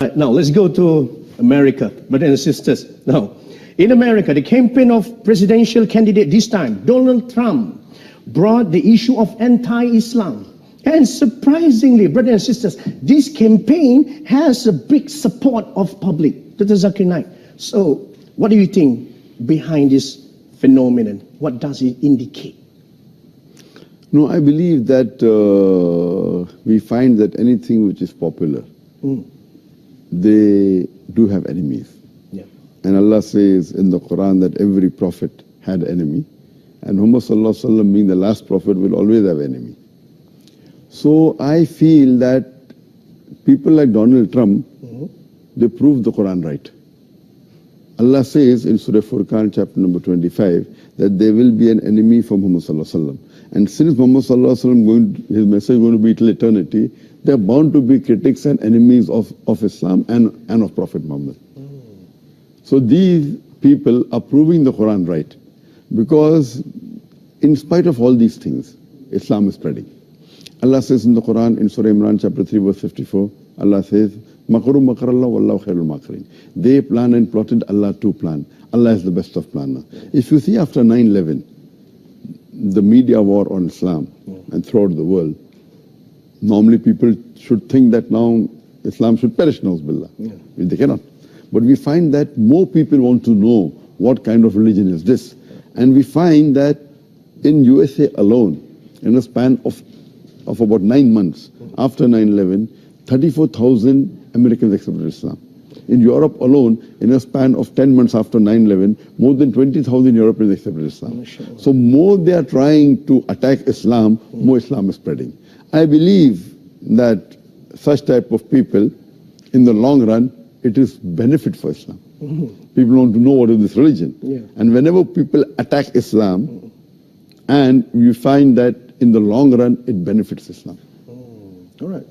Now, let's go to America, brothers and sisters. Now, in America, the campaign of presidential candidate this time, Donald Trump, brought the issue of anti-Islam. And surprisingly, brothers and sisters, this campaign has a big support of public. Dr. Zakir Naik. So, what do you think behind this phenomenon? What does it indicate? No, I believe that we find that anything which is popular, they do have enemies. Yeah. And Allah says in the Quran that every prophet had enemy. And Muhammad Sallallahu Alaihi Wasallam, being the last prophet, will always have enemy. So I feel that people like Donald Trump, they prove the Quran right. Allah says in Surah Furqan, chapter number 25, that there will be an enemy for Muhammad Sallallahu Alaihi Wasallam. And since Muhammad Sallallahu Alaihi Wasallam, his message is going to be till eternity, there are bound to be critics and enemies of Islam and of Prophet Muhammad. So these people are proving the Quran right. Because in spite of all these things, Islam is spreading. Allah says in the Quran, in Surah Imran, chapter 3, verse 54, Allah says, Makaru makarallah wallahu khairul makirin. They plan and plotted, Allah too plan. Allah is the best of planners. If you see after 9/11, the media war on Islam and throughout the world, normally people should think that now Islam should perish, na'uzubillah. They cannot. But we find that more people want to know what kind of religion is this. And we find that in USA alone, in a span of about 9 months after 9/11, 34,000 Americans accepted Islam. In Europe alone, in a span of 10 months after 9/11, more than 20,000 Europeans accepted Islam. So more they are trying to attack Islam, more Islam is spreading. I believe that such type of people, in the long run, it is benefit for Islam. People want to know what is this religion. And whenever people attack Islam, and you find that in the long run, it benefits Islam. All right.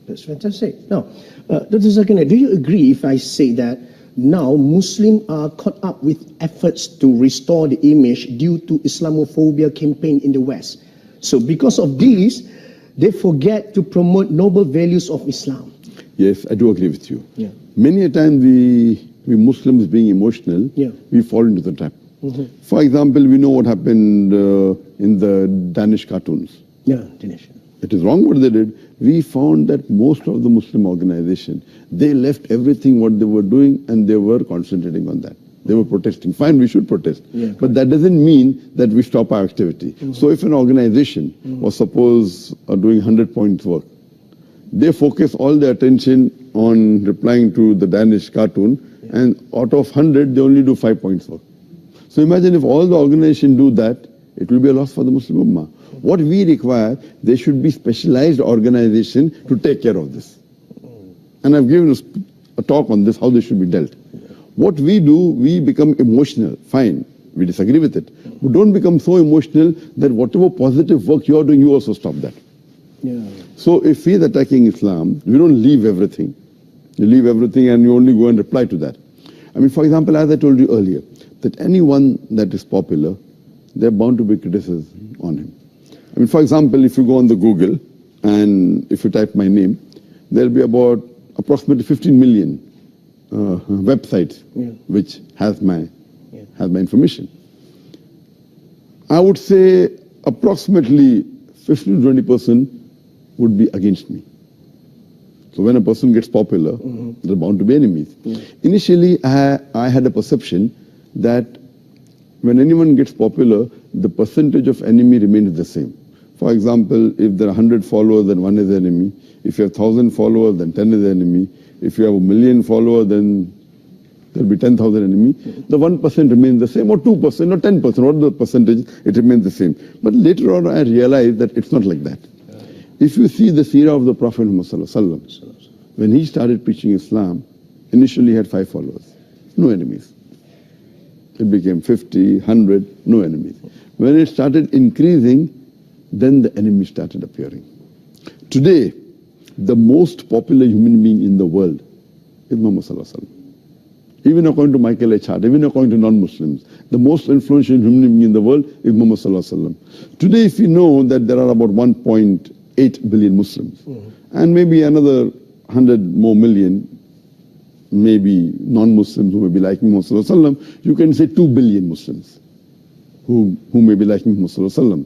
That's fantastic. Now, Dr. Zakir Naik, do you agree if I say that now Muslims are caught up with efforts to restore the image due to Islamophobia campaign in the West? So because of this, they forget to promote noble values of Islam. Yes, I do agree with you. Many a time we Muslims being emotional, we fall into the trap. For example, we know what happened in the Danish cartoons. Danish. It is wrong what they did. We found that most of the Muslim organization, they left everything what they were doing and they were concentrating on that. They were protesting. Fine, we should protest. But that doesn't mean that we stop our activity. So if an organization was suppose doing 100 points work, they focus all their attention on replying to the Danish cartoon, and out of 100, they only do 5 points work. So imagine if all the organization do that, it will be a loss for the Muslim Ummah. What we require, there should be specialized organization to take care of this. And I've given a talk on this, how this should be dealt. What we do, we become emotional. Fine, we disagree with it. But don't become so emotional that whatever positive work you are doing, you also stop that. So if he is attacking Islam, we don't leave everything. You leave everything and you only go and reply to that. I mean, for example, as I told you earlier, that anyone that is popular, they're bound to be criticism on him. I mean, for example, if you go on the Google and if you type my name, there'll be about approximately 15 million websites which has my information. I would say approximately 15 to 20% would be against me. So when a person gets popular, there are bound to be enemies. Initially, I had a perception that when anyone gets popular, the percentage of enemy remains the same. For example, if there are 100 followers, then 1 is the enemy. If you have 1,000 followers, then 10 is the enemy. If you have 1,000,000 followers, then there will be 10,000 enemy. The 1% remains the same, or 2%, or 10%, what the percentage, it remains the same. But later on, I realized that it's not like that. If you see the seerah of the Prophet Muhammad, when he started preaching Islam, initially he had 5 followers, no enemies. It became 50, 100, no enemies. When it started increasing, then the enemies started appearing. Today, the most popular human being in the world is Muhammad Sallallahu Alaihi Wasallam. Even according to Michael H. Hart, even according to non-Muslims, the most influential human being in the world is Muhammad Sallallahu Alaihi Wasallam. Today, if you know that there are about 1.8 billion Muslims, and maybe another 100 more million maybe non-Muslims who may be liking Muhammad Sallallahu Alaihi Wasallam, you can say 2 billion Muslims who may be liking Muhammad Sallallahu Alaihi Wasallam.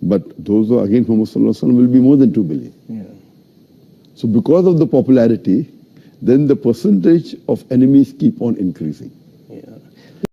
But those who are against Muhammad Sallallahu Alaihi Wasallam will be more than 2 billion. Yeah. So because of the popularity, then the percentage of enemies keep on increasing.